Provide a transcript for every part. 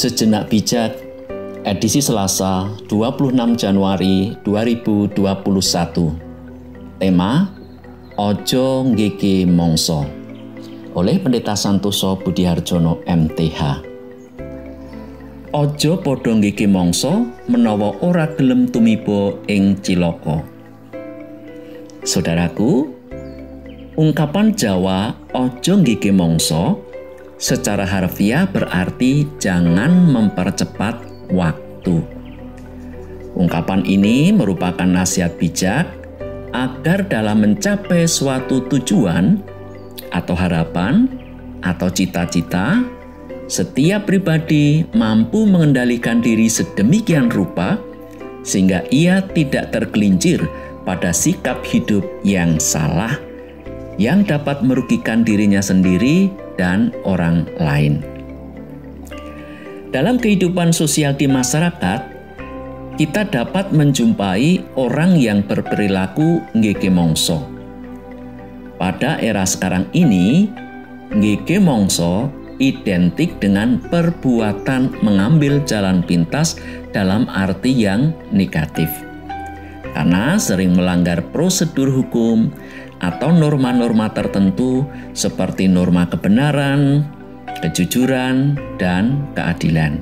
Sejenak Bijak, edisi Selasa 26 Januari 2021. Tema, Ojo Nggege Mongso, oleh Pendeta Santoso Budiharjono MTH. Ojo padha nggege mangsa menawa ora gelem tumiba ing cilaka. Saudaraku, ungkapan Jawa ojo nggege mangsa secara harfiah berarti jangan mempercepat waktu. Ungkapan ini merupakan nasihat bijak agar dalam mencapai suatu tujuan atau harapan atau cita-cita, setiap pribadi mampu mengendalikan diri sedemikian rupa sehingga ia tidak tergelincir pada sikap hidup yang salah yang dapat merugikan dirinya sendiri dan orang lain. Dalam kehidupan sosial di masyarakat, kita dapat menjumpai orang yang berperilaku nggege mangsa. Pada era sekarang ini, nggege mangsa identik dengan perbuatan mengambil jalan pintas dalam arti yang negatif. Karena sering melanggar prosedur hukum atau norma-norma tertentu seperti norma kebenaran, kejujuran, dan keadilan.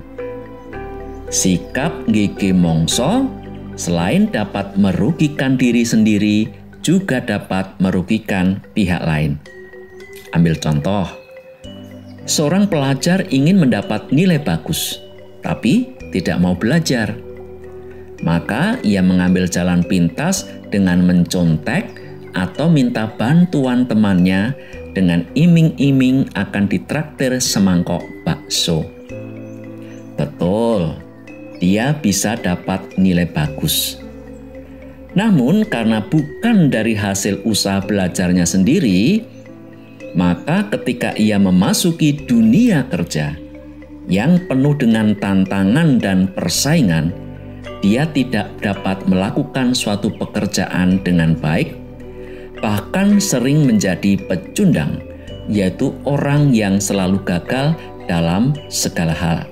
Sikap nggege mangsa selain dapat merugikan diri sendiri, juga dapat merugikan pihak lain. Ambil contoh, seorang pelajar ingin mendapat nilai bagus, tapi tidak mau belajar. Maka ia mengambil jalan pintas dengan mencontek atau minta bantuan temannya dengan iming-iming akan ditraktir semangkok bakso. Betul, dia bisa dapat nilai bagus. Namun karena bukan dari hasil usaha belajarnya sendiri, maka ketika ia memasuki dunia kerja yang penuh dengan tantangan dan persaingan, dia tidak dapat melakukan suatu pekerjaan dengan baik, bahkan sering menjadi pecundang, yaitu orang yang selalu gagal dalam segala hal.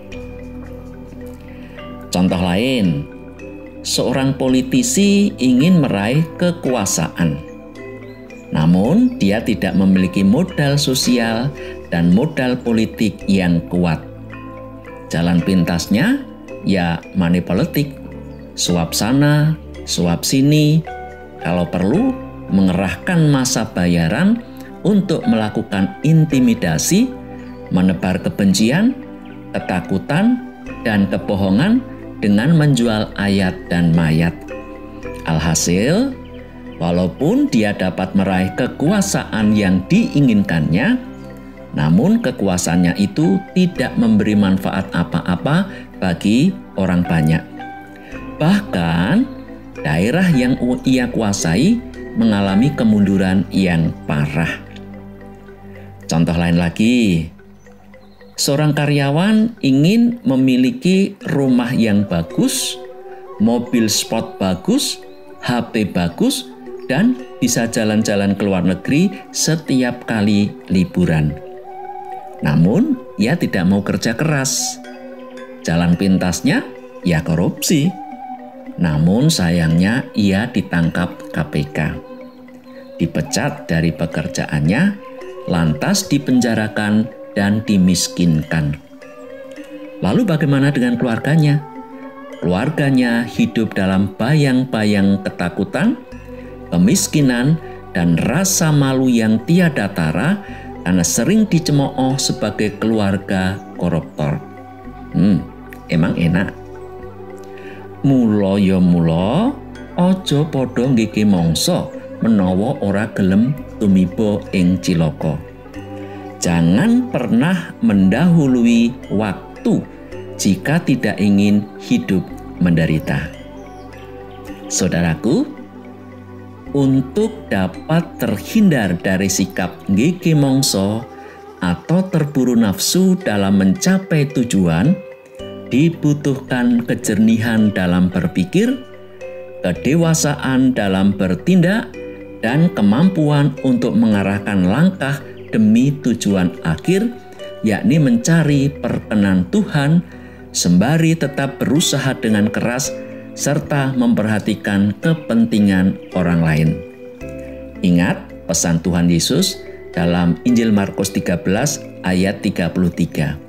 Contoh lain, seorang politisi ingin meraih kekuasaan, namun dia tidak memiliki modal sosial dan modal politik yang kuat. Jalan pintasnya ya money politik, suap sana, suap sini, kalau perlu mengerahkan massa bayaran untuk melakukan intimidasi, menebar kebencian, ketakutan, dan kebohongan dengan menjual ayat dan mayat. Alhasil, walaupun dia dapat meraih kekuasaan yang diinginkannya, namun kekuasaannya itu tidak memberi manfaat apa-apa bagi orang banyak. Bahkan, daerah yang ia kuasai mengalami kemunduran yang parah. Contoh lain lagi, seorang karyawan ingin memiliki rumah yang bagus, mobil sport bagus, HP bagus, dan bisa jalan-jalan ke luar negeri setiap kali liburan. Namun, ia tidak mau kerja keras. Jalan pintasnya ya korupsi. Namun sayangnya ia ditangkap KPK. Dipecat dari pekerjaannya, lantas dipenjarakan dan dimiskinkan. Lalu bagaimana dengan keluarganya? Keluarganya hidup dalam bayang-bayang ketakutan, kemiskinan, dan rasa malu yang tiada tara karena sering dicemooh sebagai keluarga koruptor. Emang enak? Mula ya mula, ojo padha nggege mangsa menawa ora gelem tumiba ing cilaka. Jangan pernah mendahului waktu jika tidak ingin hidup menderita. Saudaraku, untuk dapat terhindar dari sikap nggege mangsa atau terburu nafsu dalam mencapai tujuan, dibutuhkan kejernihan dalam berpikir, kedewasaan dalam bertindak, dan kemampuan untuk mengarahkan langkah demi tujuan akhir, yakni mencari perkenan Tuhan sembari tetap berusaha dengan keras serta memperhatikan kepentingan orang lain. Ingat pesan Tuhan Yesus dalam Injil Markus 13 ayat 33.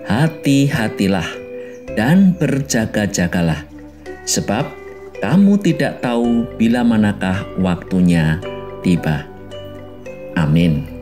Hati-hatilah dan berjaga-jagalah, sebab kamu tidak tahu bila manakah waktunya tiba. Amin.